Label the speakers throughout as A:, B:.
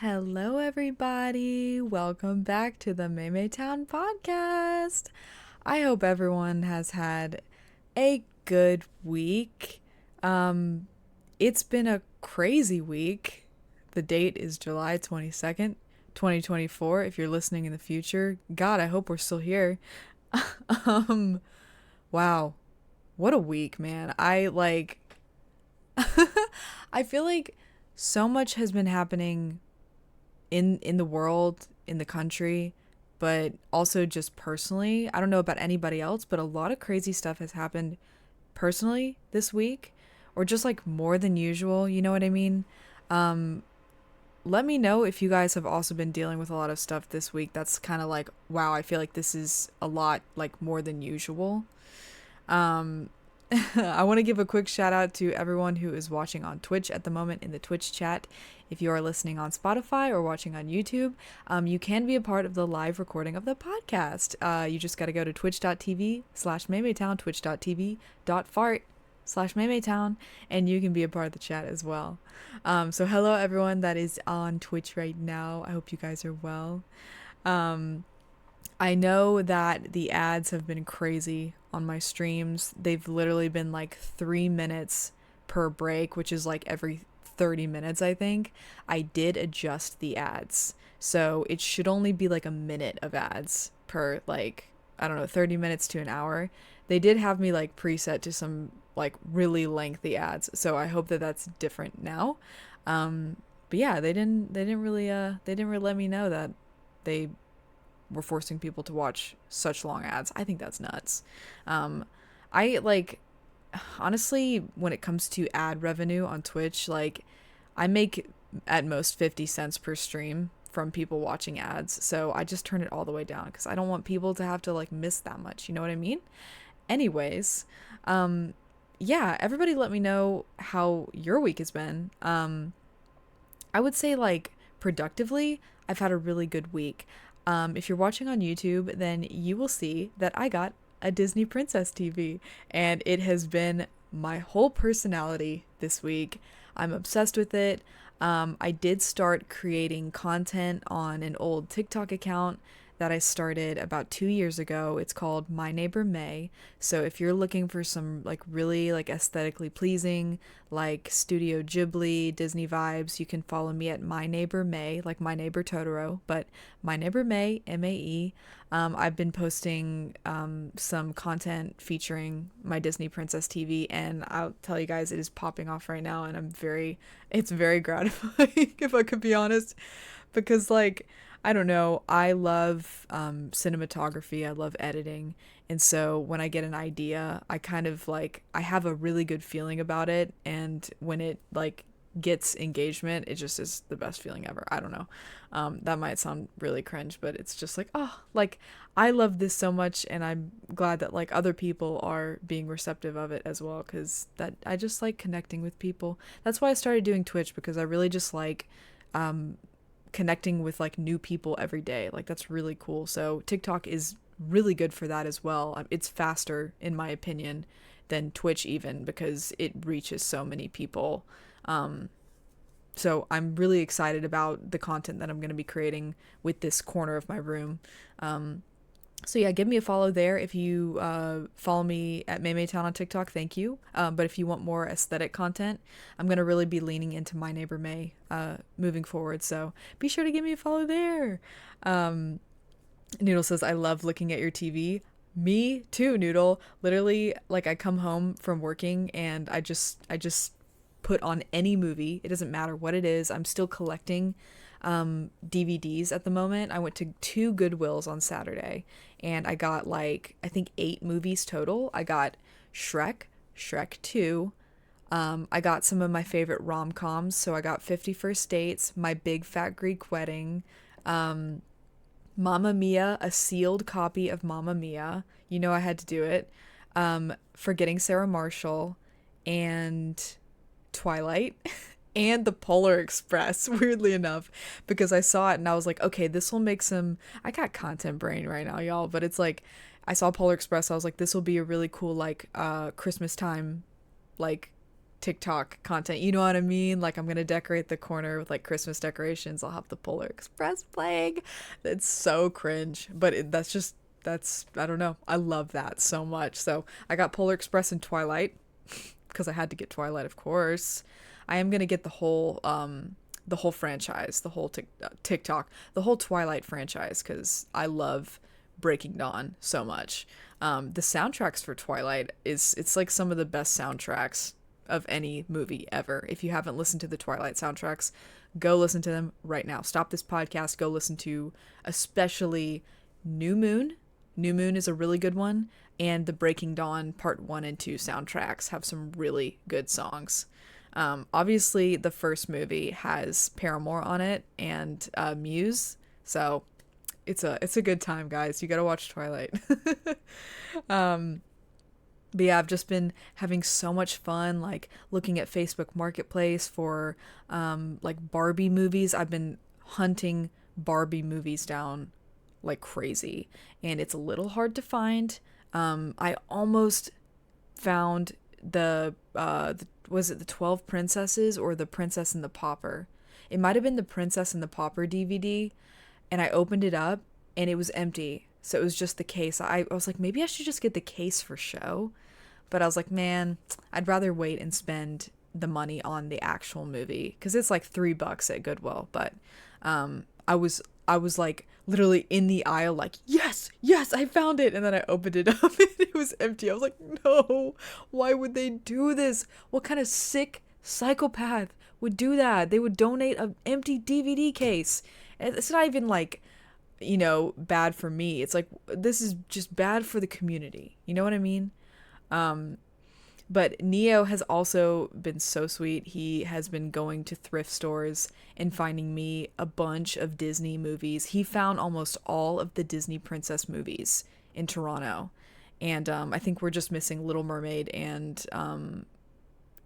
A: Hello, everybody. Welcome back to the MaeMaeTown podcast. I hope everyone has had a good week. Um, it's been a crazy week. The date is July 22nd, 2024. If you're listening in the future, God, I hope we're still here. um, wow, what a week, man. I feel like so much has been happening in the world, in the country, but also just personally. I don't know about anybody else, but a lot of crazy stuff has happened personally this week, or just like more than usual, you know what I mean? Um Let me know if you guys have also been dealing with a lot of stuff this week that's kind of like, wow, I feel like this is a lot like more than usual. Um, I want to give a quick shout out to everyone who is watching on Twitch at the moment in the Twitch chat. If you are listening on Spotify or watching on YouTube, you can be a part of the live recording of the podcast. You just got to go to twitch.tv/MaeMaeTown, twitch.tv.fart/MaeMaeTown, and you can be a part of the chat as well. So hello everyone that is on Twitch right now. I hope you guys are well. Um, I know that the ads have been crazy on my streams. They've literally been like 3 minutes per break, which is like every 30 minutes, I think. I did adjust the ads. So it should only be like a minute of ads per, like, I don't know, 30 minutes to an hour. They did have me like preset to some like really lengthy ads. So I hope that that's different now. But yeah, they didn't really let me know that they we're forcing people to watch such long ads. I think that's nuts. Um, I like honestly, when it comes to ad revenue on Twitch, like I make at most 50 cents per stream from people watching ads. So I just turn it all the way down because I don't want people to have to like miss that much. You know what I mean? Anyways, um, yeah, everybody let me know how your week has been. I would say like productively, I've had a really good week. If you're watching on YouTube, then you will see that I got a Disney Princess TV, and it has been my whole personality this week. I'm obsessed with it. I did start creating content on an old TikTok account that I started about 2 years ago. It's called My Neighbor May. So if you're looking for some like really like aesthetically pleasing, like Studio Ghibli, Disney vibes, you can follow me at My Neighbor May, like My Neighbor Totoro, but My Neighbor May, MAE. I've been posting some content featuring my Disney Princess TV, and I'll tell you guys, it is popping off right now, and it's very gratifying, if I could be honest, because like, I don't know, I love cinematography, I love editing, and so when I get an idea, I kind of like, I have a really good feeling about it, and when it like gets engagement, it just is the best feeling ever. I don't know. That might sound really cringe, but it's just like, oh, like I love this so much, and I'm glad that like other people are being receptive of it as well, because that I just like connecting with people. That's why I started doing Twitch, because I really just like um, connecting with like new people every day. Like that's really cool. So TikTok is really good for that as well. It's faster in my opinion than Twitch even, because it reaches so many people. Um, so I'm really excited about the content that I'm going to be creating with this corner of my room. Um, so yeah, give me a follow there. If you follow me at MaeMaeTown on TikTok, thank you. But if you want more aesthetic content, I'm gonna really be leaning into My Neighbor May moving forward. So be sure to give me a follow there. Um, Noodle says, "I love looking at your TV." Me too, Noodle. Literally, like I come home from working and I just put on any movie. It doesn't matter what it is. I'm still collecting DVDs at the moment. I went to two Goodwills on Saturday, and I got like I think 8 movies total. I got Shrek, Shrek 2. I got some of my favorite rom-coms. So I got 50 First Dates, My Big Fat Greek Wedding, um, Mamma Mia, a sealed copy of Mamma Mia. You know I had to do it. Forgetting Sarah Marshall, and Twilight. And the Polar Express, weirdly enough, because I saw it and I was like, okay, this will make some. I got content brain right now, y'all, but it's like, I saw Polar Express, I was like, this will be a really cool, like, Christmas time, like, TikTok content. You know what I mean? Like I'm gonna decorate the corner with like Christmas decorations. I'll have the Polar Express playing. It's so cringe, but that's I don't know. I love that so much. So I got Polar Express and Twilight because I had to get Twilight, of course. I am gonna get the whole franchise, the whole TikTok, the whole Twilight franchise because I love Breaking Dawn so much. The soundtracks for Twilight it's like some of the best soundtracks of any movie ever. If you haven't listened to the Twilight soundtracks, go listen to them right now. Stop this podcast, go listen to especially New Moon. New Moon is a really good one, and the Breaking Dawn Part 1 and 2 soundtracks have some really good songs. Obviously, the first movie has Paramore on it and Muse, so it's a good time, guys. You gotta watch Twilight. But yeah, I've just been having so much fun, like looking at Facebook Marketplace for like Barbie movies. I've been hunting Barbie movies down like crazy, and it's a little hard to find. I almost found was it the 12 Princesses or the Princess and the Pauper? It might have been the Princess and the Pauper DVD, and I opened it up and it was empty. So it was just the case. I was like, maybe I should just get the case for show. But I was like, man, I'd rather wait and spend the money on the actual movie because it's like $3 at Goodwill. But I was like literally in the aisle, like, yes, yes, I found it. And then I opened it up and it was empty. I was like, no, why would they do this? What kind of sick psychopath would do that? They would donate an empty DVD case. And it's not even like, bad for me. It's like, this is just bad for the community. You know what I mean? But Neo has also been so sweet. He has been going to thrift stores and finding me a bunch of Disney movies. He found almost all of the Disney princess movies in Toronto. And I think we're just missing Little Mermaid and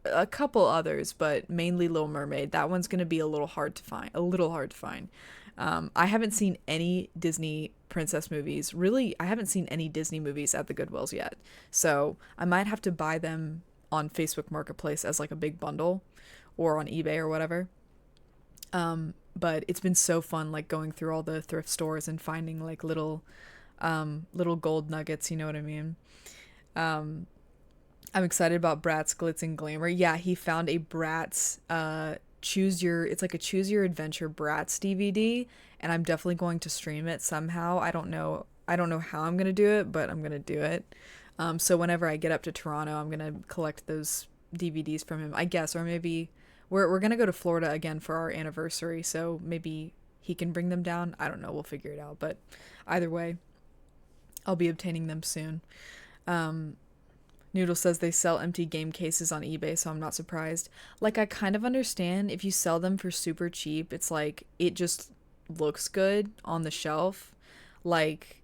A: a couple others, but mainly Little Mermaid. That one's going to be a little hard to find. I haven't seen any Disney princess movies. Really, I haven't seen any Disney movies at the Goodwills yet. So I might have to buy them on Facebook Marketplace as like a big bundle or on eBay or whatever. But it's been so fun, like going through all the thrift stores and finding like little gold nuggets. You know what I mean? I'm excited about Bratz Glitz and Glamour. Yeah, he found a Bratz it's like a choose your adventure Bratz DVD, and I'm definitely going to stream it somehow. I don't know how I'm gonna do it, but I'm gonna do it. So whenever I get up to Toronto, I'm gonna collect those DVDs from him, I guess. Or maybe we're gonna go to Florida again for our anniversary, so maybe he can bring them down. I don't know, we'll figure it out. But either way, I'll be obtaining them soon. Noodle says they sell empty game cases on eBay, so I'm not surprised. Like, I kind of understand if you sell them for super cheap, it's like, it just looks good on the shelf. Like,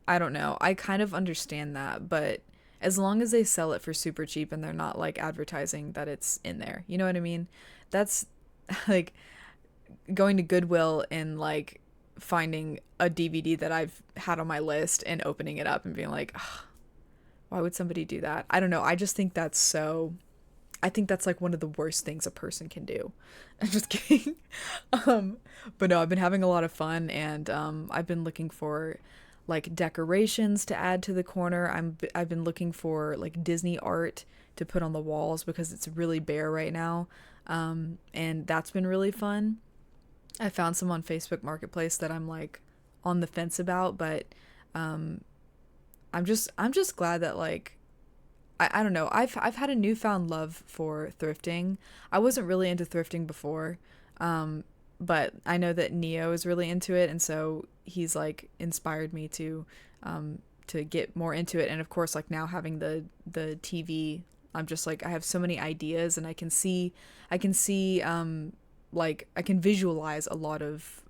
A: I don't know. I kind of understand that, but as long as they sell it for super cheap and they're not, like, advertising that it's in there. You know what I mean? That's, like, going to Goodwill and, like, finding a DVD that I've had on my list and opening it up and being like, ugh, why would somebody do that? I don't know. I just think I think that's like one of the worst things a person can do. I'm just kidding. But no, I've been having a lot of fun, and I've been looking for like decorations to add to the corner. I've been looking for like Disney art to put on the walls because it's really bare right now. And that's been really fun. I found some on Facebook Marketplace that I'm like on the fence about, but I'm just glad that like I don't know. I've had a newfound love for thrifting. I wasn't really into thrifting before, but I know that Neo is really into it, and so he's like inspired me to get more into it. And of course, like now having the TV, I'm just like I have so many ideas, and I can see like I can visualize a lot of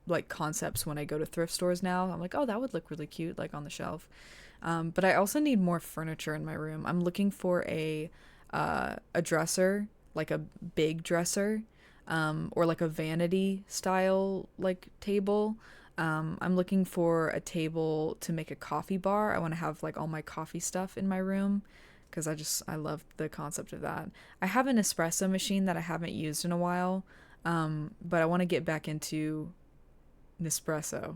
A: like concepts when I go to thrift stores now. I'm like, oh, that would look really cute like on the shelf. But I also need more furniture in my room. I'm looking for a dresser, like a big dresser, or like a vanity style like table. I'm looking for a table to make a coffee bar. I want to have like all my coffee stuff in my room, because I love the concept of that. I have an espresso machine that I haven't used in a while, but I want to get back into Nespresso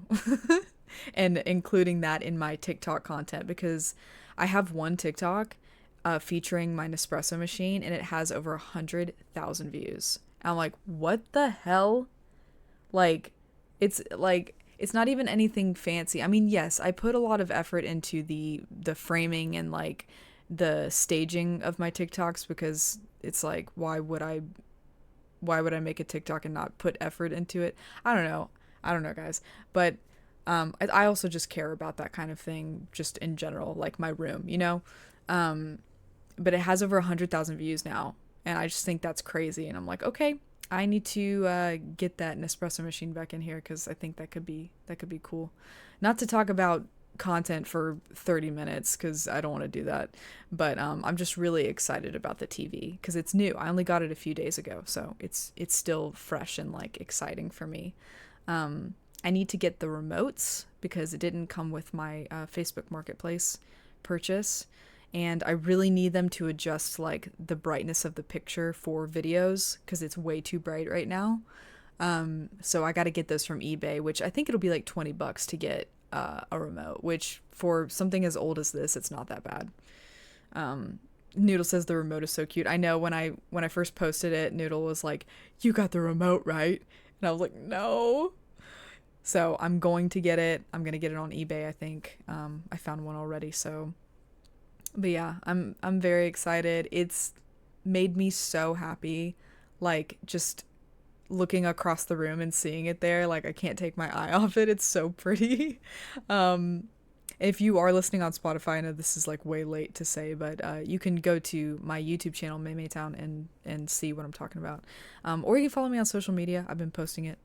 A: and including that in my TikTok content, because I have one TikTok featuring my Nespresso machine, and it has over 100,000 views. And I'm like, what the hell? Like, it's not even anything fancy. I mean, yes, I put a lot of effort into the framing and like the staging of my TikToks, because it's like, why would I make a TikTok and not put effort into it? I don't know, guys. But I also just care about that kind of thing just in general, like my room, you know? But it has over 100,000 views now, and I just think that's crazy. And I'm like, okay, I need to get that Nespresso machine back in here, because I think that could be cool. Not to talk about content for 30 minutes, because I don't want to do that, but I'm just really excited about the TV because it's new. I only got it a few days ago, so it's still fresh and like exciting for me. I need to get the remotes because it didn't come with my Facebook Marketplace purchase, and I really need them to adjust like the brightness of the picture for videos because it's way too bright right now. So I got to get those from eBay, which I think it'll be like $20 to get a remote, which for something as old as this, it's not that bad. Noodle says the remote is so cute. I know when I first posted it, Noodle was like, "You got the remote, right?" And I was like, "No." So I'm going to get it. I'm gonna get it on eBay, I think. I found one already, so. But yeah, I'm very excited. It's made me so happy, like just looking across the room and seeing it there. Like I can't take my eye off it. It's so pretty. Um, if you are listening on Spotify, I know this is like way late to say, but you can go to my YouTube channel, MaeMaeTown, and see what I'm talking about. Or you can follow me on social media. I've been posting it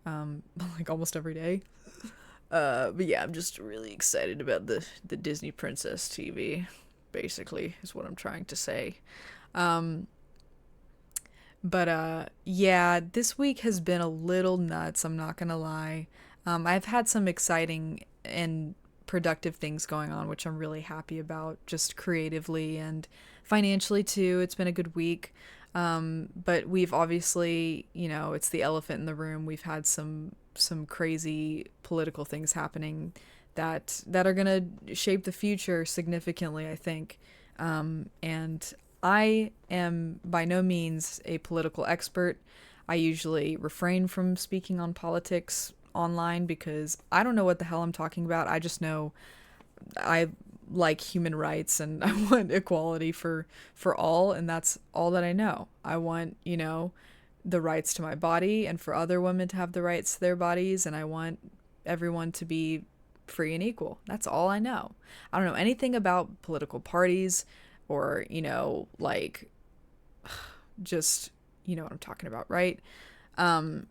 A: like almost every day. But yeah, I'm just really excited about the Disney Princess TV, basically, is what I'm trying to say. Um, but yeah, this week has been a little nuts, I'm not gonna lie. I've had some exciting and productive things going on, which I'm really happy about, just creatively and financially too. It's been a good week. But we've obviously, it's the elephant in the room. We've had some crazy political things happening that are gonna shape the future significantly, I think. And I am by no means a political expert. I usually refrain from speaking on politics online because I don't know what the hell I'm talking about. I just know I like human rights and I want equality for all, and that's all that I know. I want, the rights to my body and for other women to have the rights to their bodies, and I want everyone to be free and equal. That's all I know. I don't know anything about political parties or, like just, you know what I'm talking about, right? Um,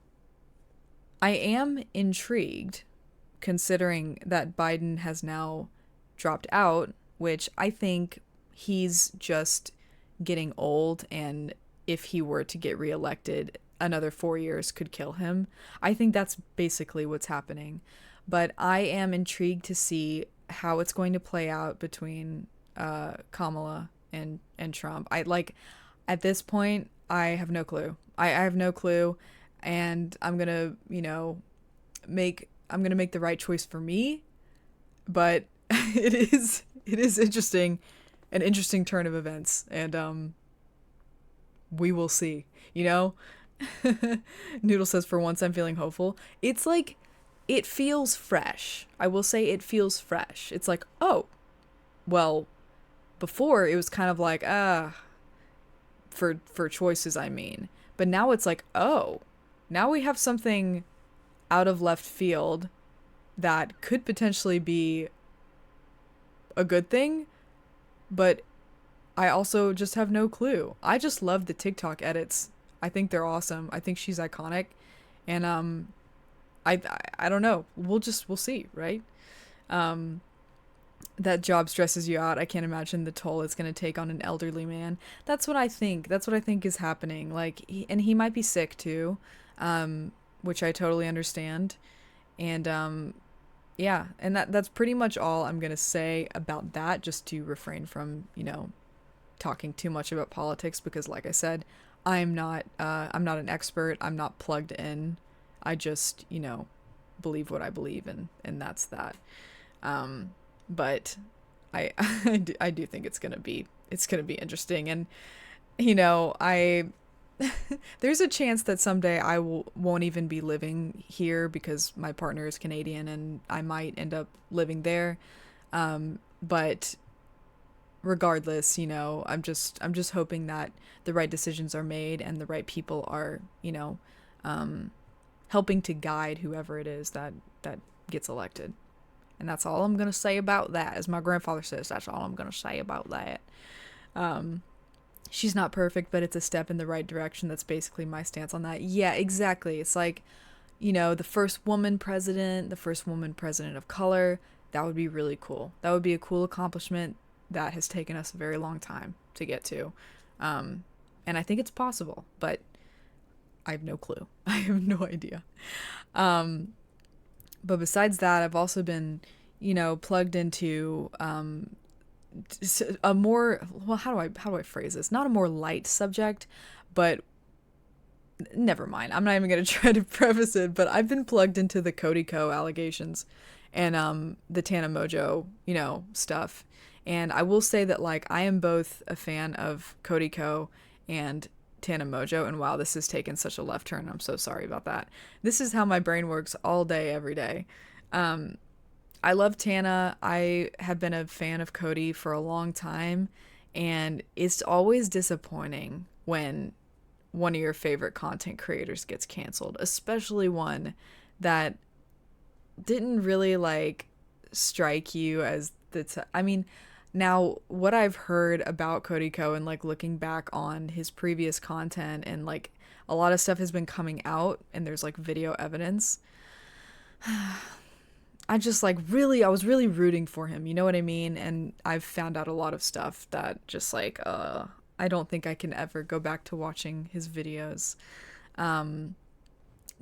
A: I am intrigued considering that Biden has now dropped out, which I think he's just getting old, and if he were to get reelected, another 4 years could kill him. I think that's basically what's happening. But I am intrigued to see how it's going to play out between Kamala and Trump. I like at this point I have no clue. I have no clue, and I'm gonna make the right choice for me, but it is interesting, an interesting turn of events, and we will see. Noodle says, for once I'm feeling hopeful. It's like it feels fresh. I will say it feels fresh. It's like, oh, well, before it was kind of like for choices, I mean, but now it's like, oh, now we have something out of left field that could potentially be a good thing, but I also just have no clue. I just love the TikTok edits. I think they're awesome. I think she's iconic, and I don't know. We'll see, right? Um, that job stresses you out. I can't imagine the toll it's gonna take on an elderly man. That's what I think. That's what I think is happening. Like, and he might be sick too, which I totally understand. And yeah, and that's pretty much all I'm gonna say about that. Just to refrain from talking too much about politics because, like I said, I'm not an expert. I'm not plugged in. I just, believe what I believe, and that's that. But I I do think it's gonna be interesting, and I there's a chance that someday won't even be living here because my partner is Canadian and I might end up living there. But regardless, I'm just hoping that the right decisions are made and the right people are, um, helping to guide whoever it is that gets elected. And that's all I'm gonna say about that. As my grandfather says, that's all I'm gonna say about that. Um, she's not perfect, but it's a step in the right direction. That's basically my stance on that. Yeah, exactly. It's like, the first woman president of color. That would be really cool. That would be a cool accomplishment that has taken us a very long time to get to. Um, and I think it's possible, but I have no clue. I have no idea. Um, but besides that, I've also been, plugged into a more, well, how do I phrase this? Not a more light subject, but never mind. I'm not even gonna try to preface it, but I've been plugged into the Cody Co allegations and the Tana Mojo, stuff. And I will say that like I am both a fan of Cody Co and Tana Mojo, and wow, this has taken such a left turn. I'm so sorry about that. This is how my brain works all day, every day. Um, I love Tana. I have been a fan of Cody for a long time, and it's always disappointing when one of your favorite content creators gets canceled, especially one that didn't really like strike you as I mean, now what I've heard about Cody Co and like looking back on his previous content and like a lot of stuff has been coming out and there's like video evidence. I was really rooting for him, you know what I mean? And I've found out a lot of stuff that just like I don't think I can ever go back to watching his videos. Um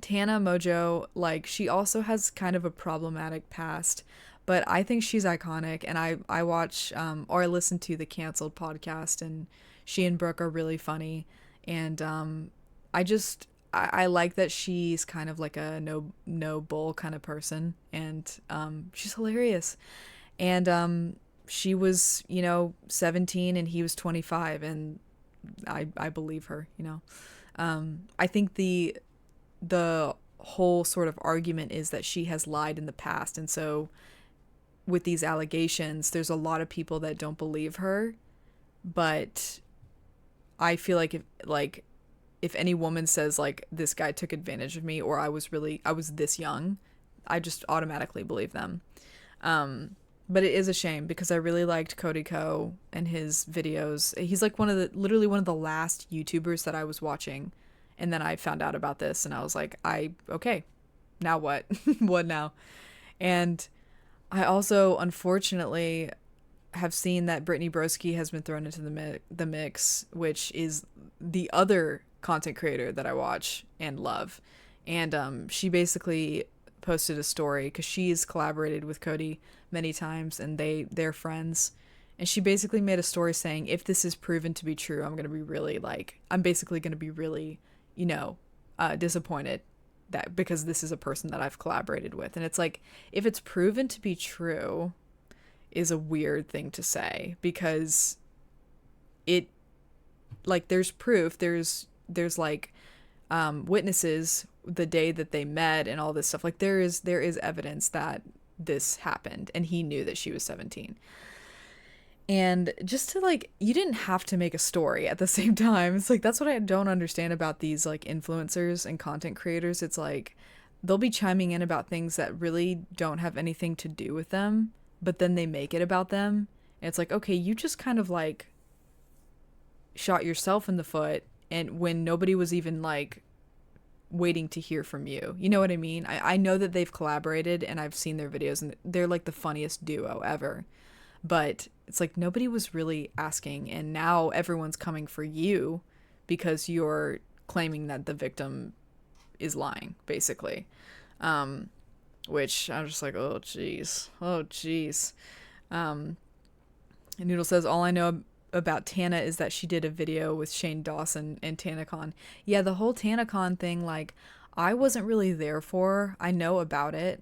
A: Tana Mojo, like she also has kind of a problematic past, but I think she's iconic and I watch or I listen to the Canceled podcast, and she and Brooke are really funny, and I like that she's kind of like a no bull kind of person, and she's hilarious. And she was 17 and he was 25, and I believe her. I think the whole sort of argument is that she has lied in the past, and so with these allegations there's a lot of people that don't believe her. But I feel if any woman says like this guy took advantage of me, or I was this young, I just automatically believe them. But it is a shame because I really liked Cody Co and his videos. He's like literally one of the last YouTubers that I was watching, and then I found out about this and I was like, okay, now what? What now? And I also unfortunately have seen that Brittany Broski has been thrown into the mix, which is the other content creator that I watch and love. And she basically posted a story because she's collaborated with Cody many times and they're friends. And she basically made a story saying, if this is proven to be true, I'm basically going to be really, disappointed that because this is a person that I've collaborated with. And it's like, if it's proven to be true is a weird thing to say because it like there's proof, there's like witnesses the day that they met and all this stuff. Like there is evidence that this happened and he knew that she was 17. And just to like, you didn't have to make a story at the same time. It's like, that's what I don't understand about these like influencers and content creators. It's like, they'll be chiming in about things that really don't have anything to do with them, but then they make it about them. And it's like, okay, you just kind of like shot yourself in the foot, and when nobody was even like waiting to hear from you. You know what I mean? I know that they've collaborated and I've seen their videos and they're like the funniest duo ever. But it's like nobody was really asking, and now everyone's coming for you because you're claiming that the victim is lying, basically. Which I'm just like, oh jeez. And Noodle says, all I know about Tana is that she did a video with Shane Dawson and TanaCon. Yeah, the whole TanaCon thing, like, I wasn't really there for. I know about it,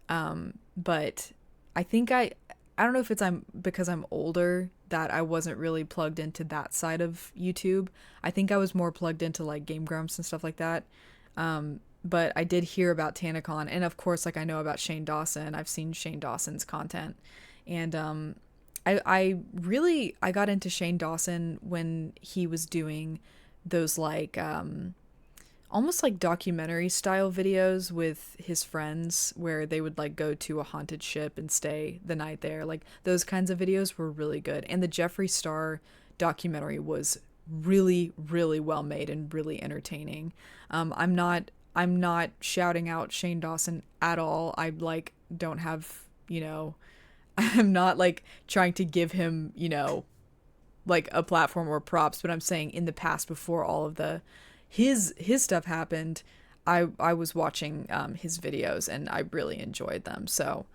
A: but I think I don't know if it's because I'm older that I wasn't really plugged into that side of YouTube. I think I was more plugged into like Game Grumps and stuff like that. But I did hear about TanaCon, and of course, like I know about Shane Dawson. I've seen Shane Dawson's content, and I got into Shane Dawson when he was doing those like almost like documentary style videos with his friends where they would like go to a haunted ship and stay the night there. Like those kinds of videos were really good. And the Jeffree Star documentary was really, really well made and really entertaining. I'm not shouting out Shane Dawson at all. I like don't have, you know, I'm not like trying to give him, you know, like a platform or props, but I'm saying in the past before all of the his stuff happened, I was watching his videos and I really enjoyed them. So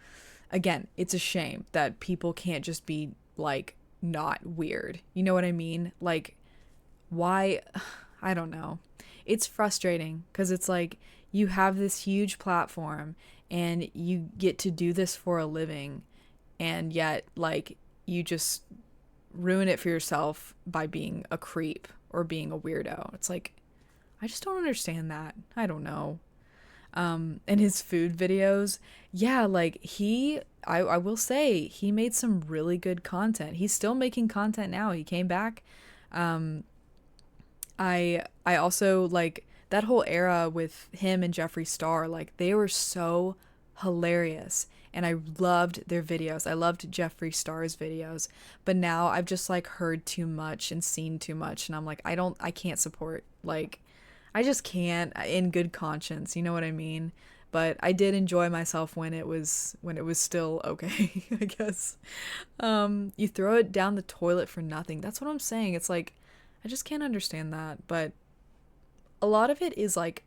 A: again, it's a shame that people can't just be like not weird. You know what I mean? Like why I don't know. It's frustrating because it's like you have this huge platform and you get to do this for a living, and yet like you just ruin it for yourself by being a creep or being a weirdo. It's like I just don't understand that. I don't know. And his food videos, yeah, like I will say he made some really good content. He's still making content now. He came back. I also like that whole era with him and Jeffree Star, like they were so hilarious and I loved their videos. I loved Jeffree Star's videos, but now I've just like heard too much and seen too much and I'm like I can't support, like I just can't in good conscience, you know what I mean? But I did enjoy myself when it was still okay, I guess. You throw it down the toilet for nothing. That's what I'm saying. It's like I just can't understand that. But a lot of it is like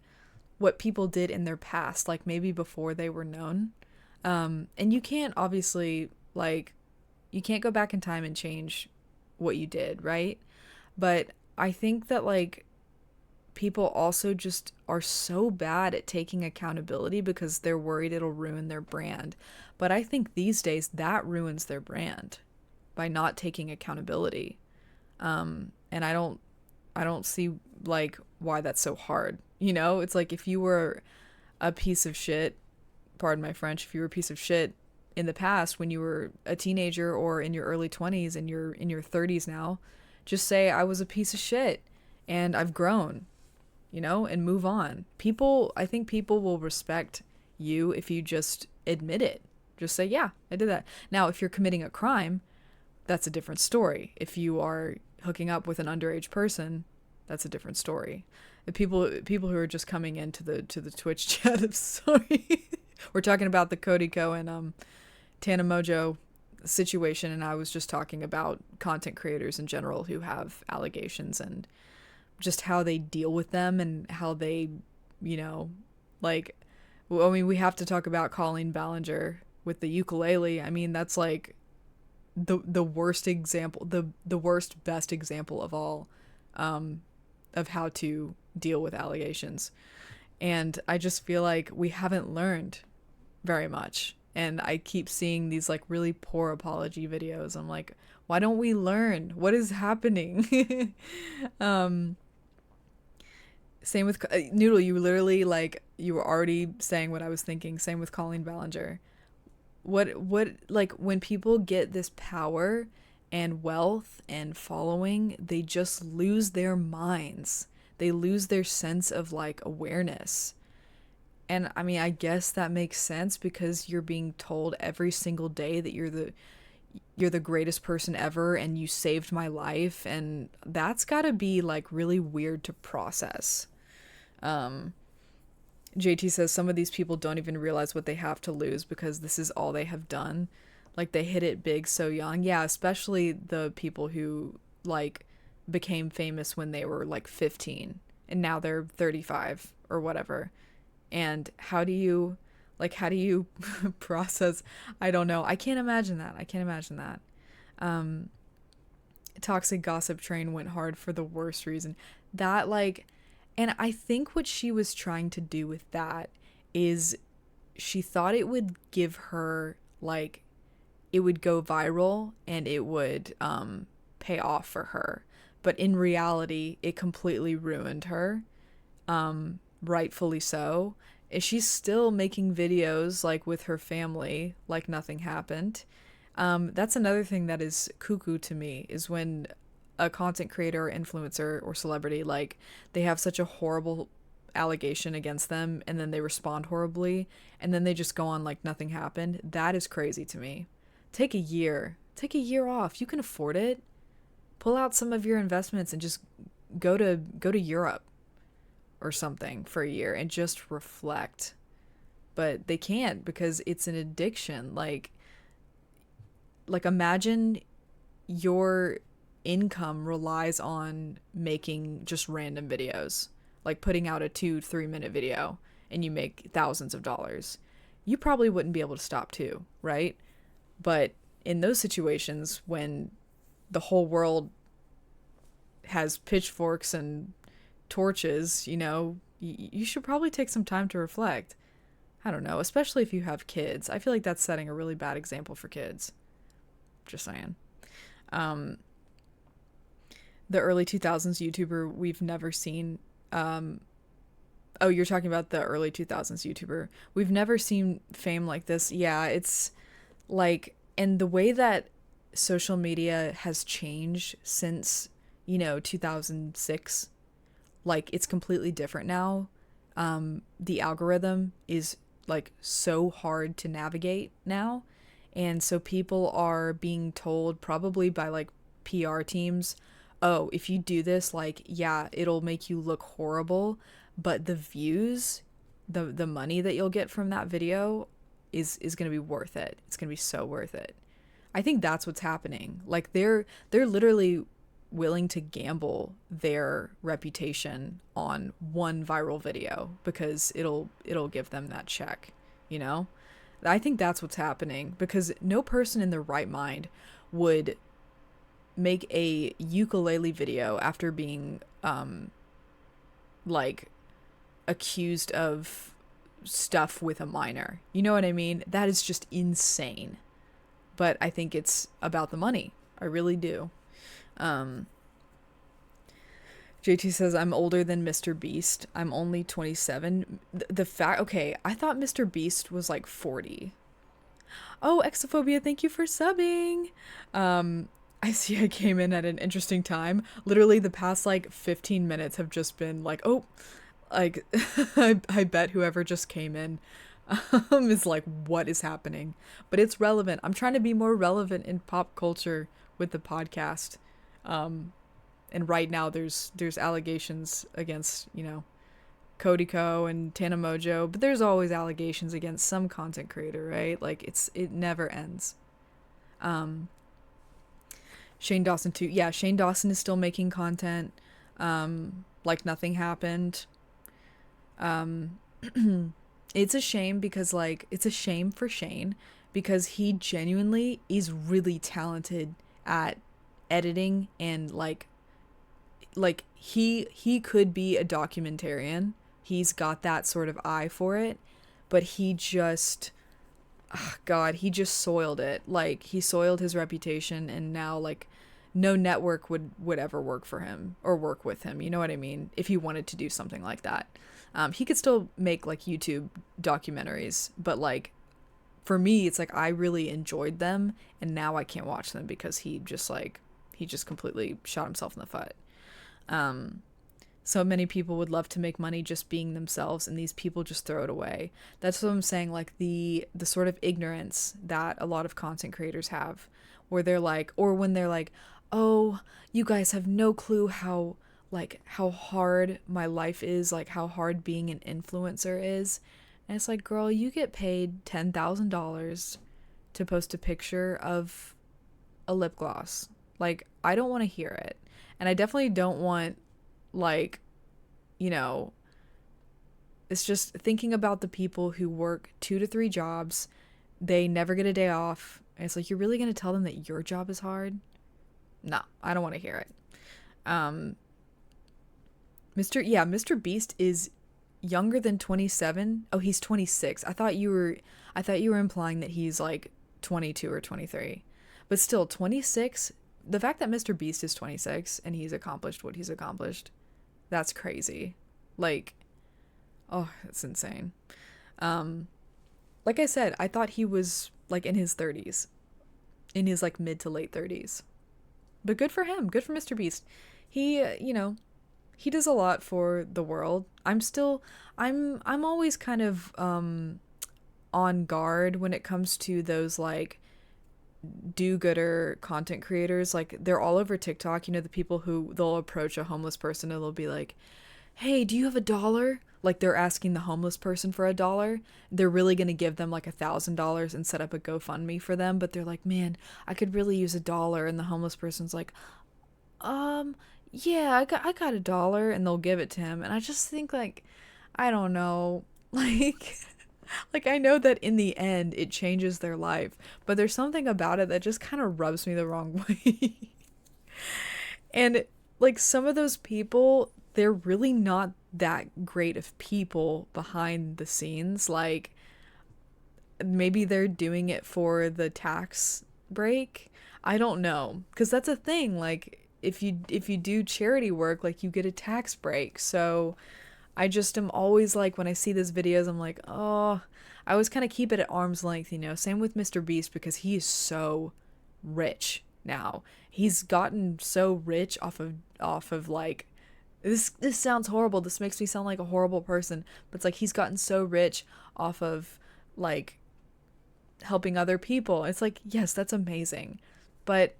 A: what people did in their past, like maybe before they were known. And you can't obviously like you can't go back in time and change what you did, right? But I think that like people also just are so bad at taking accountability because they're worried it'll ruin their brand. But I think these days that ruins their brand by not taking accountability. And I don't see like why that's so hard. You know, it's like if you were a piece of shit, pardon my French, if you were a piece of shit in the past when you were a teenager or in your early 20s and you're in your 30s now, just say I was a piece of shit and I've grown, you know, and move on. I think people will respect you if you just admit it. Just say, yeah, I did that. Now, if you're committing a crime, that's a different story. If you are hooking up with an underage person, that's a different story. The people who are just coming into the Twitch chat, I'm sorry. We're talking about the Cody Ko and Tana Mojo situation, and I was just talking about content creators in general who have allegations and just how they deal with them and how they, you know, like, well, I mean, we have to talk about Colleen Ballinger with the ukulele. I mean, that's like the worst example, the worst best example of all, of how to deal with allegations. And I just feel like we haven't learned very much. And I keep seeing these like really poor apology videos. I'm like, why don't we learn? What is happening? Same with Noodle. You literally like you were already saying what I was thinking. Same with Colleen Ballinger. What like when people get this power and wealth and following, they just lose their minds. They lose their sense of like awareness. And I mean, I guess that makes sense because you're being told every single day that you're the greatest person ever and you saved my life, and that's got to be like really weird to process. JT says some of these people don't even realize what they have to lose because this is all they have done. Like they hit it big so young. Yeah, especially the people who like became famous when they were like 15 and now they're 35 or whatever. And how do you process? I don't know. I can't imagine that. toxic gossip train went hard for the worst reason. That, like, and I think what she was trying to do with that is she thought it would give her, like, it would go viral and it would pay off for her. But in reality, it completely ruined her, rightfully so. She's still making videos, like, with her family, like nothing happened. That's another thing that is cuckoo to me, is when a content creator or influencer or celebrity, like, they have such a horrible allegation against them and then they respond horribly and then they just go on like nothing happened. That is crazy to me. Take a year. Take a year off. You can afford it. Pull out some of your investments and just go to Europe or something for a year and just reflect. But they can't because it's an addiction. Like imagine your income relies on making just random videos, like putting out a 2-3 minute video and you make thousands of dollars. You probably wouldn't be able to stop too, right? But in those situations when the whole world has pitchforks and torches, you should probably take some time to reflect. I don't know, especially if you have kids. I feel like that's setting a really bad example for kids. Just saying. The early 2000s YouTuber we've never seen. Oh, you're talking about the early 2000s YouTuber. We've never seen fame like this. Yeah, it's like, and the way that social media has changed since, 2006, like, it's completely different now. The algorithm is, like, so hard to navigate now. And so people are being told, probably by, like, PR teams, oh, if you do this, like, yeah, it'll make you look horrible, but the views, the money that you'll get from that video is going to be worth it. It's going to be so worth it. I think that's what's happening. Like, they're literally willing to gamble their reputation on one viral video because it'll give them that check, I think that's what's happening, because no person in their right mind would make a ukulele video after being like accused of stuff with a minor. You know what I mean? That is just insane. But I think it's about the money. I really do. JT says, I'm older than Mr. Beast. I'm only 27. The fact, okay, I thought Mr. Beast was like 40. Oh, Exophobia, thank you for subbing. I see I came in at an interesting time. Literally the past like 15 minutes have just been like, oh, like, I bet whoever just came in is like, what is happening? But it's relevant. I'm trying to be more relevant in pop culture with the podcast. And right now there's allegations against, Cody Co and Tana Mojo, but there's always allegations against some content creator, right? Like, it never ends. Shane Dawson too. Yeah, Shane Dawson is still making content. Like nothing happened. It's a shame because, like, it's a shame for Shane because he genuinely is really talented at editing and like he could be a documentarian. He's got that sort of eye for it, but he just, oh God, he just soiled it. Like, he soiled his reputation, and now, like, no network would ever work for him or work with him. You know what I mean? If he wanted to do something like that. He could still make, like, YouTube documentaries, but, like, for me, it's like I really enjoyed them, and now I can't watch them because he just completely shot himself in the foot. So many people would love to make money just being themselves, and these people just throw it away. That's what I'm saying, like, the sort of ignorance that a lot of content creators have, where they're like, or when they're like, oh, you guys have no clue how hard my life is, like how hard being an influencer is. And it's like, girl, you get paid $10,000 to post a picture of a lip gloss. Like, I don't want to hear it. And I definitely don't want, like, it's just thinking about the people who work 2 to 3 jobs. They never get a day off. And it's like, you're really going to tell them that your job is hard? No, I don't want to hear it. Um, Mr. Beast is younger than 27. Oh, he's 26. I thought you were implying that he's like 22 or 23. But still 26, the fact that Mr. Beast is 26 and he's accomplished what he's accomplished, that's crazy. Like, oh, it's insane. Um like I said, I thought he was like in his 30s, in his like mid to late 30s. But good for him. Good for Mr. Beast. He, he does a lot for the world. I'm always kind of on guard when it comes to those like do-gooder content creators. Like they're all over TikTok, the people who they'll approach a homeless person and they'll be like, "Hey, do you have $1?" Like they're asking the homeless person for $1. They're really gonna give them like $1,000 and set up a GoFundMe for them, but they're like, "Man, I could really use $1." And the homeless person's like, um yeah, I got $1, and they'll give it to him. And I just think like, I don't know, like like I know that in the end it changes their life, but there's something about it that just kind of rubs me the wrong way. And like some of those people, they're really not that great of people behind the scenes. Like maybe they're doing it for the tax break. I don't know, because that's a thing. Like if you do charity work, like you get a tax break. So I just am always like, when I see these videos, I'm like, oh, I always kind of keep it at arm's length. Same with Mr. Beast, because he is so rich now. He's gotten so rich off of like, this sounds horrible. This makes me sound like a horrible person, but it's like he's gotten so rich off of like helping other people. It's like, yes, that's amazing. But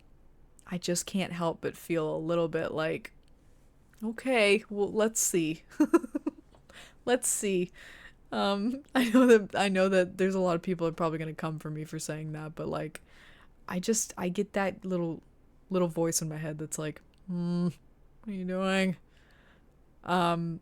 A: I just can't help but feel a little bit like, okay, well, let's see. Let's see. I know that there's a lot of people that are probably gonna come for me for saying that, but like, I get that little voice in my head that's like, what are you doing? Um,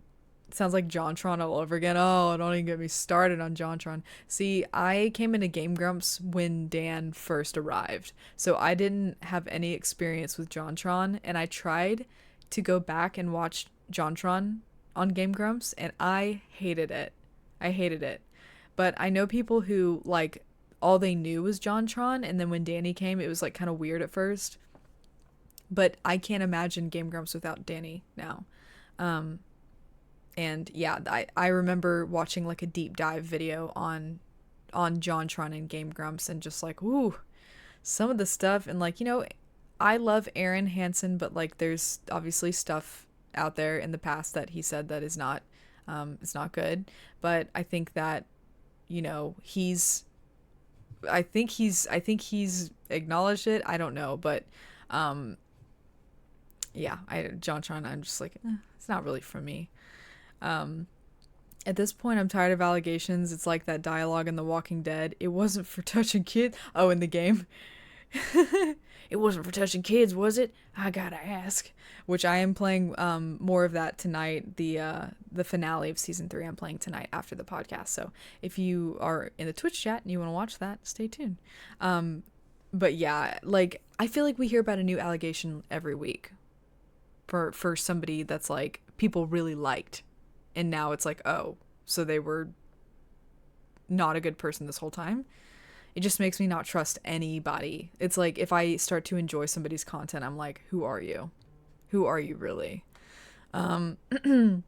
A: Sounds like JonTron all over again. Oh, don't even get me started on JonTron. See, I came into Game Grumps when Dan first arrived, so I didn't have any experience with JonTron, and I tried to go back and watch JonTron on Game Grumps, and I hated it. I hated it. But I know people who, like, all they knew was JonTron, and then when Danny came, it was, like, kind of weird at first. But I can't imagine Game Grumps without Danny now. Um, and yeah, I remember watching like a deep dive video on JonTron and Game Grumps, and just like, ooh, some of the stuff. And like, I love Aaron Hansen, but like there's obviously stuff out there in the past that he said that is not it's not good. But I think that, he's I think he's acknowledged it. I don't know, but um yeah, JonTron, I'm just like, it's not really for me. Um, at this point, I'm tired of allegations. It's like that dialogue in The Walking Dead. It wasn't for touching kids. Oh, in the game. It wasn't for touching kids, was it? I gotta ask. Which I am playing more of that tonight. The finale of season 3 I'm playing tonight after the podcast. So if you are in the Twitch chat and you want to watch that, stay tuned. But yeah, like I feel like we hear about a new allegation every week for somebody that's like people really liked, and now it's like, oh, so they were not a good person this whole time. It just makes me not trust anybody. It's like if I start to enjoy somebody's content, I'm like, who are you? Who are you really? JT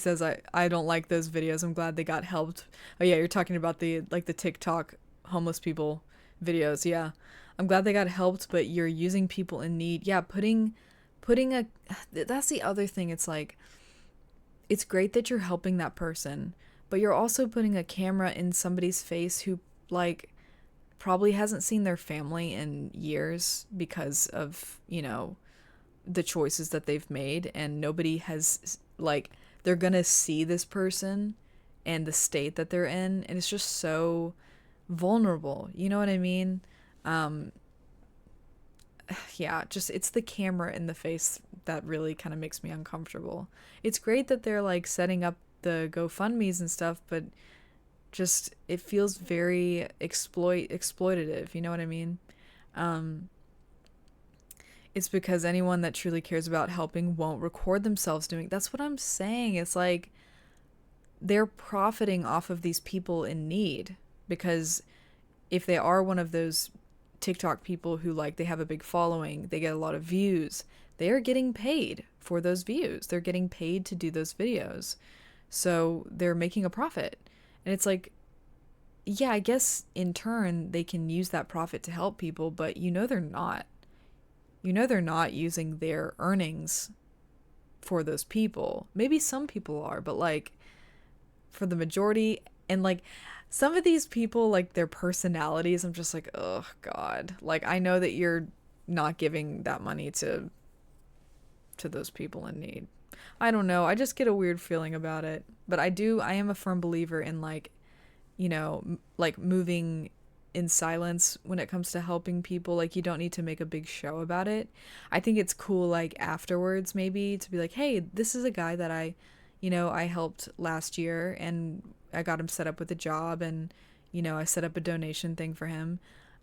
A: says I don't like those videos. I'm glad they got helped. Oh yeah, you're talking about the TikTok homeless people videos. Yeah. I'm glad they got helped, but you're using people in need. Yeah, putting a that's the other thing. It's like, it's great that you're helping that person, but you're also putting a camera in somebody's face who like probably hasn't seen their family in years because of, the choices that they've made, and nobody has like, they're gonna see this person and the state that they're in, and it's just so vulnerable, you know what I mean? Yeah, just it's the camera in the face that really kind of makes me uncomfortable. It's great that they're like setting up the GoFundMe's and stuff, but just it feels very exploitative, you know what I mean? um It's because anyone that truly cares about helping won't record themselves doing. That's what I'm saying. It's like they're profiting off of these people in need, because if they are one of those TikTok people who, like, they have a big following, they get a lot of views, they are getting paid for those views. They're getting paid to do those videos. So they're making a profit. And it's like, yeah, I guess in turn they can use that profit to help people, but they're not. They're not using their earnings for those people. Maybe some people are, but like for the majority, and like some of these people, like their personalities, I'm just like, oh God. Like, I know that you're not giving that money to those people in need. I don't know. I just get a weird feeling about it. But I am a firm believer in, like, like moving in silence when it comes to helping people. Like, you don't need to make a big show about it. I think it's cool, like, afterwards maybe to be like, hey, this is a guy that I helped last year, and I got him set up with a job, and I set up a donation thing for him.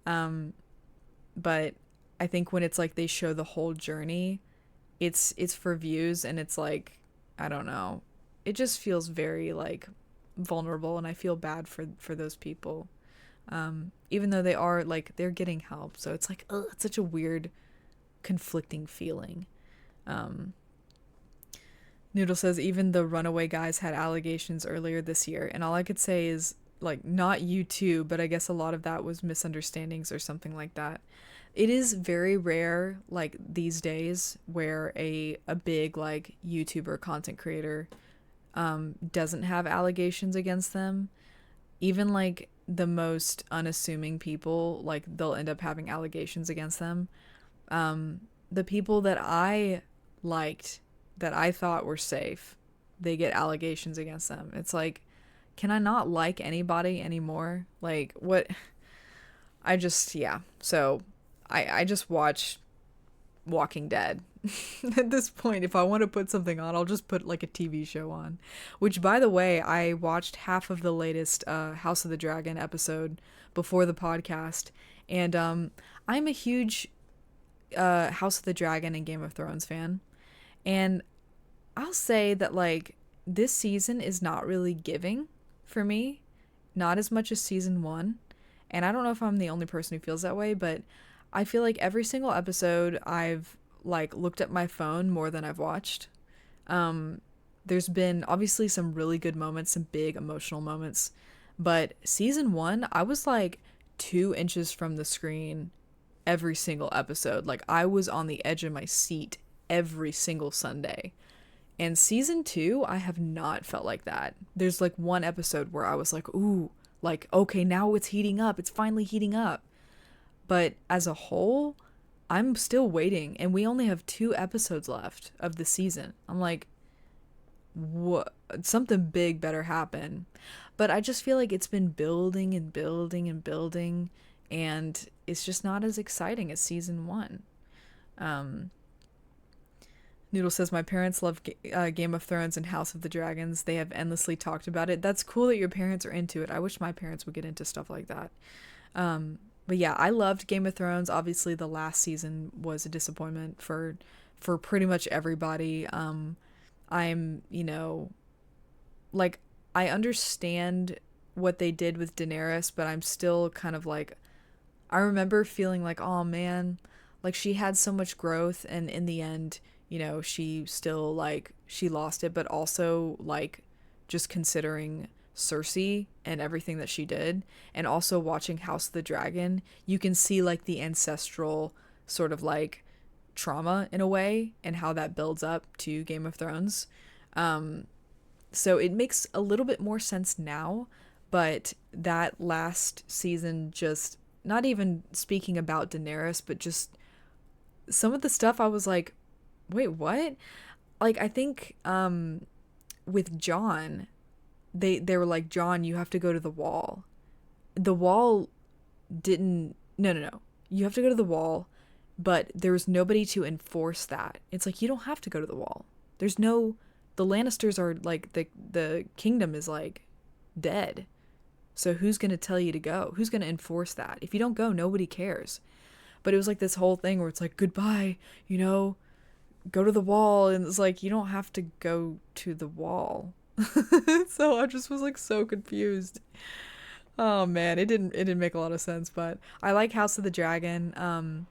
A: But I think when it's like they show the whole journey, it's for views, and it's like, I don't know, it just feels very like vulnerable, and I feel bad for those people. Even though they are, like, they're getting help, so it's like, ugh, it's such a weird conflicting feeling. Noodle says even the Runaway guys had allegations earlier this year, and all I could say is, like, not you too, but I guess a lot of that was misunderstandings or something like that. It is very rare, like, these days, where a big, like, YouTuber content creator doesn't have allegations against them. Even, like, the most unassuming people, like, they'll end up having allegations against them. The people that I liked, that I thought were safe, they get allegations against them. It's like, can I not like anybody anymore? Like, what? Yeah. So I just watch Walking Dead. At this point, if I want to put something on, I'll just put like a TV show on. Which, by the way, I watched half of the latest House of the Dragon episode before the podcast, and I'm a huge House of the Dragon and Game of Thrones fan, and I'll say that, like, this season is not really giving for me, not as much as season 1, and I don't know if I'm the only person who feels that way, but I feel like every single episode I've, like, looked at my phone more than I've watched. There's been obviously some really good moments, some big emotional moments, but season 1, I was like 2 inches from the screen every single episode. Like, I was on the edge of my seat every single Sunday. And season 2, I have not felt like that. There's like one episode where I was like, ooh, like, okay, now it's heating up. It's finally heating up. But as a whole, I'm still waiting, and we only have 2 episodes left of the season. I'm like, what? Something big better happen. But I just feel like it's been building and building and building, and it's just not as exciting as season 1. Noodle says, my parents love Game of Thrones and House of the Dragons. They have endlessly talked about it. That's cool that your parents are into it. I wish my parents would get into stuff like that. But yeah, I loved Game of Thrones. Obviously, the last season was a disappointment for pretty much everybody. I'm, like, I understand what they did with Daenerys, but I'm still kind of like, I remember feeling like, oh man, like, she had so much growth, and in the end, she still, like, she lost it, but also, like, just considering Cersei and everything that she did, and also watching House of the Dragon, you can see, like, the ancestral sort of, like, trauma in a way, and how that builds up to Game of Thrones. So it makes a little bit more sense now, but that last season, just, not even speaking about Daenerys, but just some of the stuff I was like, wait, what? Like, I think with Jon, they were like, Jon, you have to go to the wall. The wall didn't, no. You have to go to the wall, but there was nobody to enforce that. It's like, you don't have to go to the wall. The Lannisters are, like, the kingdom is, like, dead. So who's going to tell you to go? Who's going to enforce that? If you don't go, nobody cares. But it was like this whole thing where it's like, goodbye, you know, go to the wall. And it's like, you don't have to go to the wall. So I just was like so confused. Oh man, it didn't make a lot of sense, but I like House of the Dragon.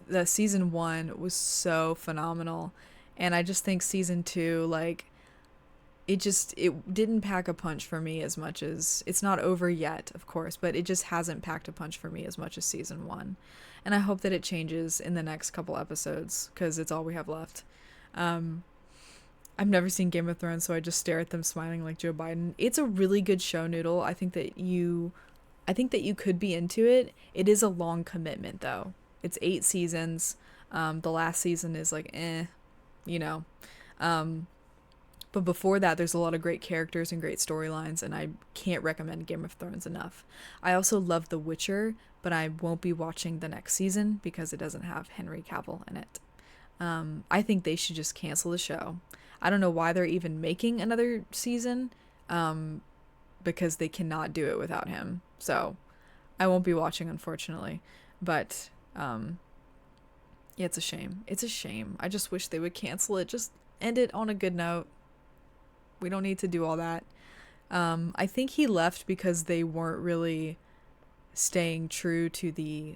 A: The season 1 was so phenomenal, and I just think season 2, like, it didn't pack a punch for me as much as, it's not over yet, of course, but it just hasn't packed a punch for me as much as season 1. And I hope that it changes in the next couple episodes, because it's all we have left. um I've never seen Game of Thrones, so I just stare at them smiling like Joe Biden. It's a really good show, Noodle. I think that you could be into it. It is a long commitment though. It's 8 seasons. The last season is like you know. Um but before that, there's a lot of great characters and great storylines, and I can't recommend Game of Thrones enough. I also love The Witcher, but I won't be watching the next season because it doesn't have Henry Cavill in it. I think they should just cancel the show. I don't know why they're even making another season, because they cannot do it without him. So I won't be watching, unfortunately. But yeah, it's a shame. It's a shame. I just wish they would cancel it. Just end it on a good note. We don't need to do all that. I think he left because they weren't really staying true to the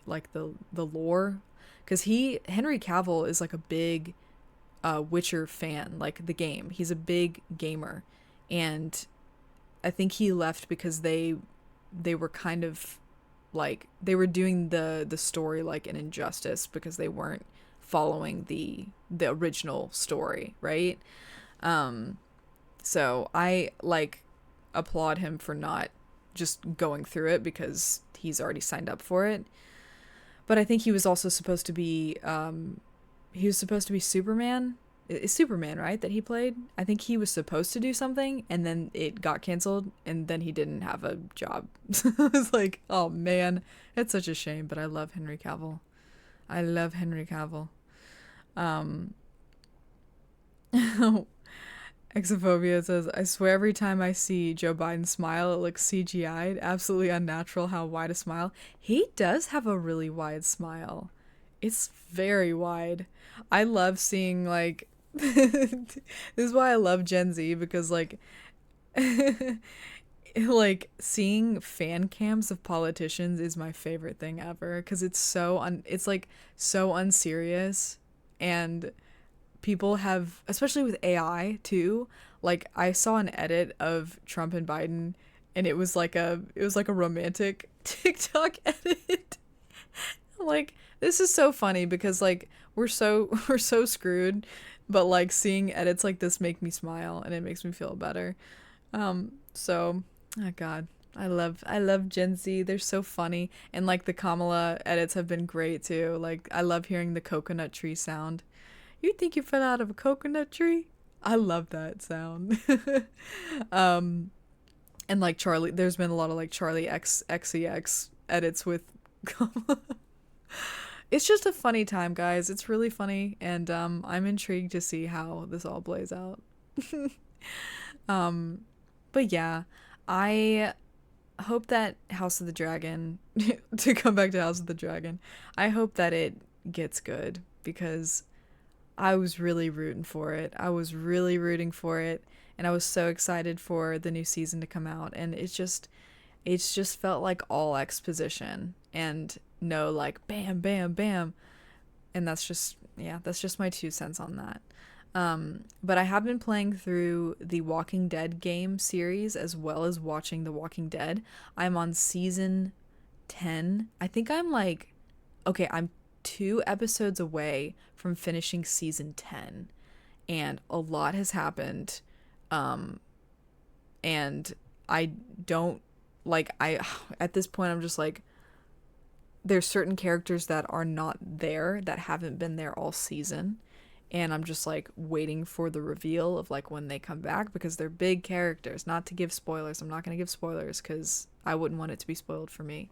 A: lore, because Henry Cavill is like a big Witcher fan, like the game. He's a big gamer, and I think he left because they were kind of like, they were doing the story like an injustice because they weren't following the original story, right? So I like applaud him for not just going through it because he's already signed up for it. But I think he was also supposed to be Superman. It's Superman, right, that he played? I think he was supposed to do something, and then it got canceled, and then he didn't have a job. I was like, oh man, it's such a shame, but I love Henry Cavill. I love Henry Cavill. Exophobia says, I swear every time I see Joe Biden smile, it looks CGI'd. Absolutely unnatural how wide a smile. He does have a really wide smile. It's very wide. I love seeing, like, this is why I love Gen Z, because, like, like, seeing fan cams of politicians is my favorite thing ever, because it's it's, like, so unserious, and people have, especially with AI too, like I saw an edit of Trump and Biden, and it was like a romantic TikTok edit. Like, this is so funny because like we're so screwed, but like seeing edits like this make me smile and it makes me feel better. So oh god, I love Gen Z. They're so funny, and like the Kamala edits have been great too. Like I love hearing the coconut tree sound. You think you fell out of a coconut tree? I love that sound. um, and like Charlie, there's been a lot of like Charlie XCX edits with. It's just a funny time, guys. It's really funny, and I'm intrigued to see how this all plays out. um, but yeah, I hope that House of the Dragon, to come back to House of the Dragon, I hope that it gets good, because I was really rooting for it. I was really rooting for it, and I was so excited for the new season to come out, and it's just felt like all exposition and no like bam bam bam, and that's just my 2 cents on that. But I have been playing through the Walking Dead game series as well as watching The Walking Dead. I'm on season 10. I think I'm like, okay, I'm 2 episodes away from finishing season 10, and a lot has happened. And I don't like, I at this point I'm just like, there's certain characters that are not there, that haven't been there all season, and I'm just like waiting for the reveal of like when they come back, because they're big characters. Not to give spoilers, I'm not going to give spoilers because I wouldn't want it to be spoiled for me.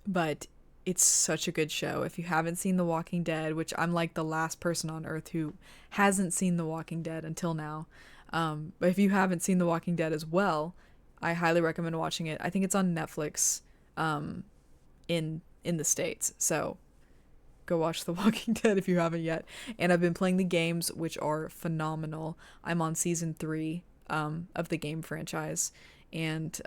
A: But it's such a good show. If you haven't seen The Walking Dead, which I'm like the last person on earth who hasn't seen The Walking Dead until now, but if you haven't seen The Walking Dead as well, I highly recommend watching it. I think it's on Netflix. in the States. So go watch The Walking Dead if you haven't yet. And I've been playing the games, which are phenomenal. I'm on season 3 of the game franchise, and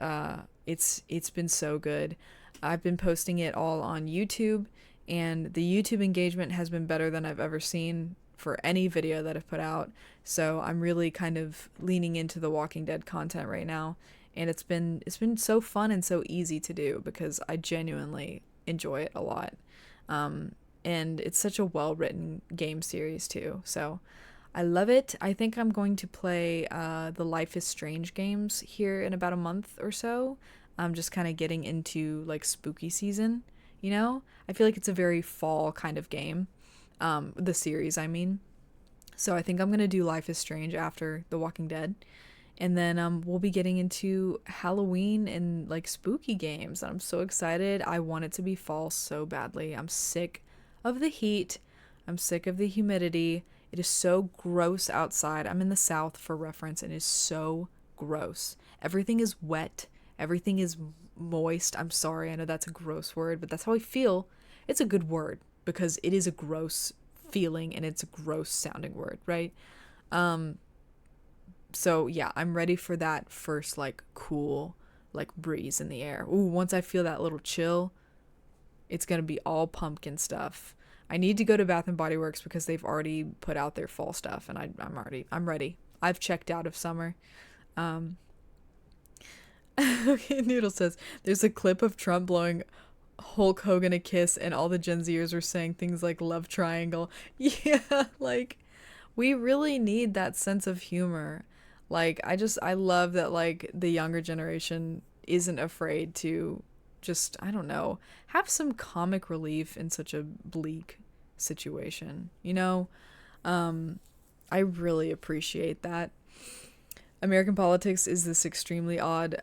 A: it's been so good. I've been posting it all on YouTube, and the YouTube engagement has been better than I've ever seen for any video that I've put out. So I'm really kind of leaning into the Walking Dead content right now, and it's been so fun and so easy to do because I genuinely enjoy it a lot. And it's such a well-written game series too. So I love it. I think I'm going to play the Life is Strange games here in about a month or so. I'm just kind of getting into like spooky season, you know? I feel like it's a very fall kind of game. The series, I mean. So I think I'm going to do Life is Strange after The Walking Dead. And then we'll be getting into Halloween and like spooky games. I'm so excited. I want it to be fall so badly. I'm sick of the heat. I'm sick of the humidity. It is so gross outside. I'm in the South for reference, and it is so gross. Everything is wet. Everything is moist. I'm sorry, I know that's a gross word, but that's how I feel. It's a good word because it is a gross feeling and it's a gross sounding word, right? So yeah, I'm ready for that first like cool like breeze in the air. Ooh, once I feel that little chill, it's gonna be all pumpkin stuff. I need to go to Bath and Body Works because they've already put out their fall stuff, and I'm ready. I've checked out of summer. Okay, Noodle says there's a clip of Trump blowing Hulk Hogan a kiss, and all the Gen Zers are saying things like love triangle. Yeah, like we really need that sense of humor. Like I love that like the younger generation isn't afraid to just, I don't know, have some comic relief in such a bleak situation, you know? I really appreciate that. American politics is this extremely odd.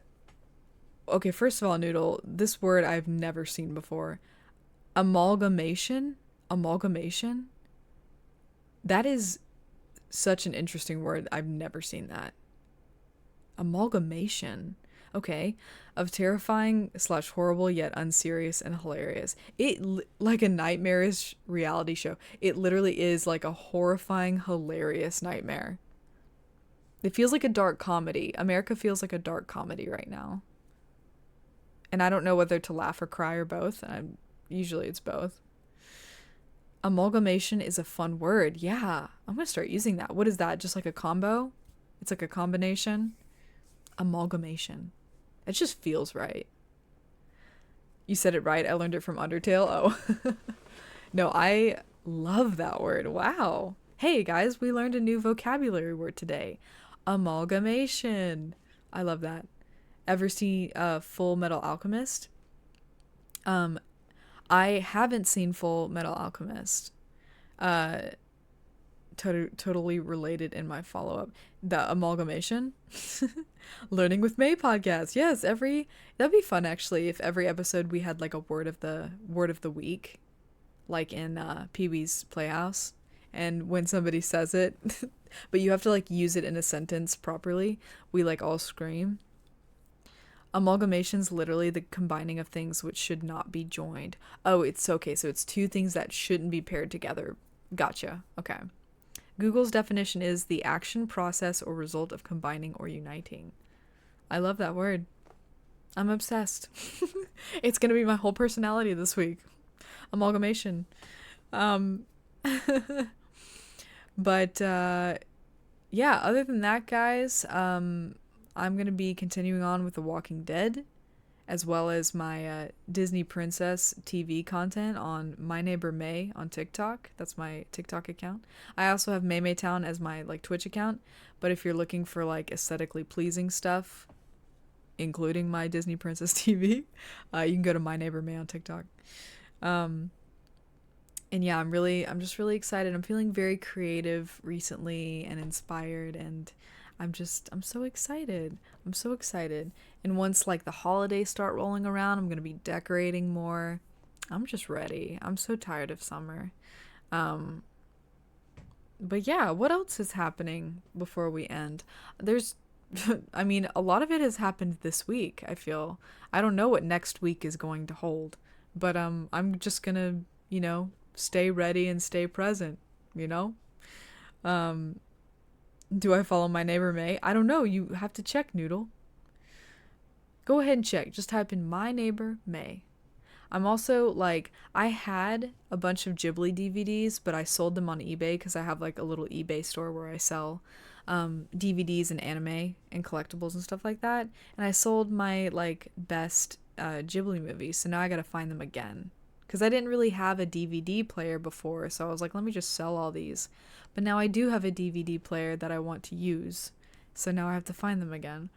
A: Okay, first of all, Noodle, this word I've never seen before. Amalgamation? Amalgamation? That is such an interesting word. I've never seen that. Amalgamation. Okay. Of terrifying / horrible yet unserious and hilarious. Like a nightmarish reality show. It literally is like a horrifying, hilarious nightmare. It feels like a dark comedy. America feels like a dark comedy right now. And I don't know whether to laugh or cry or both. Usually it's both. Amalgamation is a fun word. Yeah, I'm going to start using that. What is that? Just like a combo? It's like a combination? Amalgamation. It just feels right. You said it right. I learned it from Undertale. Oh. No, I love that word. Wow. Hey, guys, we learned a new vocabulary word today. Amalgamation. I love that. Ever see Full Metal Alchemist? I haven't seen Full Metal Alchemist. Totally related in my follow-up. The amalgamation. Learning with May podcast. Yes, that'd be fun actually if every episode we had like a word of the week, like in Pee-wee's Playhouse. And when somebody says it, but you have to like use it in a sentence properly, we like all scream. Amalgamation's literally the combining of things which should not be joined. Oh, it's okay. So it's two things that shouldn't be paired together. Gotcha. Okay. Google's definition is the action, process, or result of combining or uniting. I love that word. I'm obsessed. It's going to be my whole personality this week. Amalgamation. But yeah, other than that, guys, I'm going to be continuing on with The Walking Dead, as well as my Disney Princess TV content on My Neighbor May on TikTok. That's my TikTok account. I also have MaeMaeTown as my like Twitch account, but if you're looking for like aesthetically pleasing stuff, including my Disney Princess TV, you can go to My Neighbor May on TikTok. And yeah, I'm just really excited. I'm feeling very creative recently and inspired, and I'm so excited. I'm so excited. And once like the holidays start rolling around, I'm going to be decorating more. I'm just ready. I'm so tired of summer. But yeah, what else is happening before we end? I mean, a lot of it has happened this week, I feel. I don't know what next week is going to hold, but I'm just gonna, stay ready and stay present, you know? Um, do I follow my neighbor May? I don't know. You have to check, Noodle. Go ahead and check. Just type in my neighbor May. I'm also like, I had a bunch of Ghibli DVDs, but I sold them on eBay because I have like a little eBay store where I sell DVDs and anime and collectibles and stuff like that. And I sold my like best Ghibli movies, so now I gotta find them again. Because I didn't really have a DVD player before, so I was like, let me just sell all these. But now I do have a DVD player that I want to use, so now I have to find them again.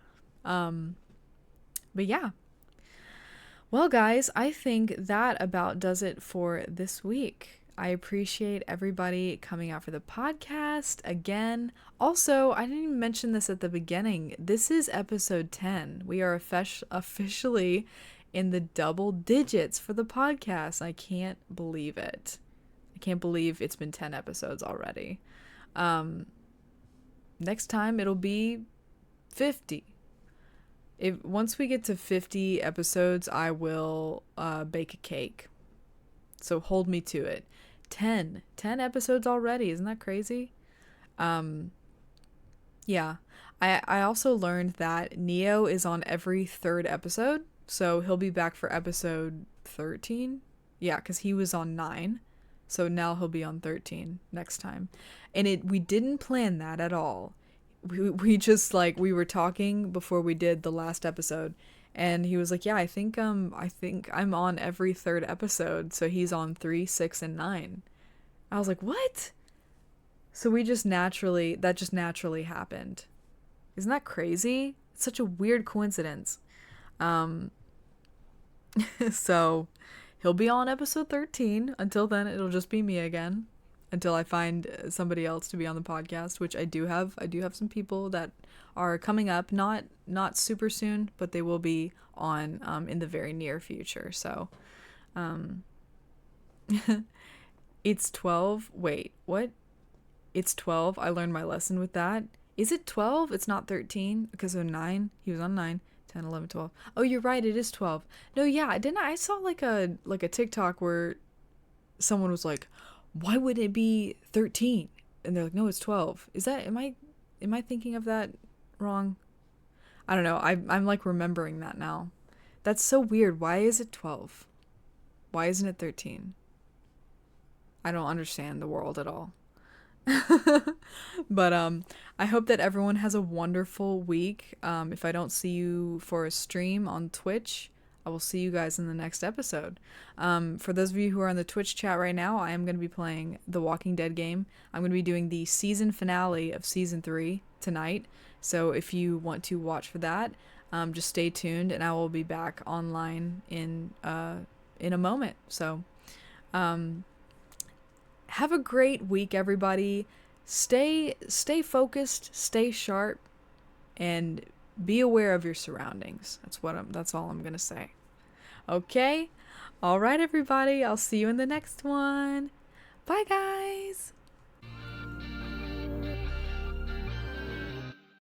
A: But yeah, well, guys, I think that about does it for this week. I appreciate everybody coming out for the podcast again. Also, I didn't even mention this at the beginning. This is episode 10. We are officially in the double digits for the podcast. I can't believe it. I can't believe it's been 10 episodes already. Next time it'll be 50. If once we get to 50 episodes, I will bake a cake. So hold me to it. 10 episodes already. Isn't that crazy? Yeah. I also learned that Neo is on every third episode. So he'll be back for episode 13. Yeah, because he was on 9. So now he'll be on 13 next time. And we didn't plan that at all. We just like, we were talking before we did the last episode, and he was like, yeah, I think I'm on every third episode, so he's on 3, 6, and 9. I was like, what? So that just naturally happened. Isn't that crazy? It's such a weird coincidence. So he'll be on episode 13. Until then, it'll just be me again. Until I find somebody else to be on the podcast, which I do have. I do have some people that are coming up, not super soon, but they will be on in the very near future. So it's 12. Wait, what? It's 12. I learned my lesson with that. Is it 12? It's not 13 because of 9. He was on 9, 10, 11, 12. Oh, you're right. It is 12. No, yeah. Didn't I saw like a TikTok where someone was like, why would it be 13? And they're like, no, it's 12. Is that, am I thinking of that wrong? I don't know. I'm like remembering that now. That's so weird. Why is it 12? Why isn't it 13? I don't understand the world at all. But I hope that everyone has a wonderful week. If I don't see you for a stream on Twitch, I will see you guys in the next episode. For those of you who are in the Twitch chat right now, I am going to be playing the Walking Dead game. I'm going to be doing the season finale of season 3 tonight. So if you want to watch for that, just stay tuned, and I will be back online in a moment. So have a great week, everybody. Stay focused, stay sharp, and be aware of your surroundings. That's all I'm gonna say. Okay? All right, everybody. I'll see you in the next one. Bye, guys.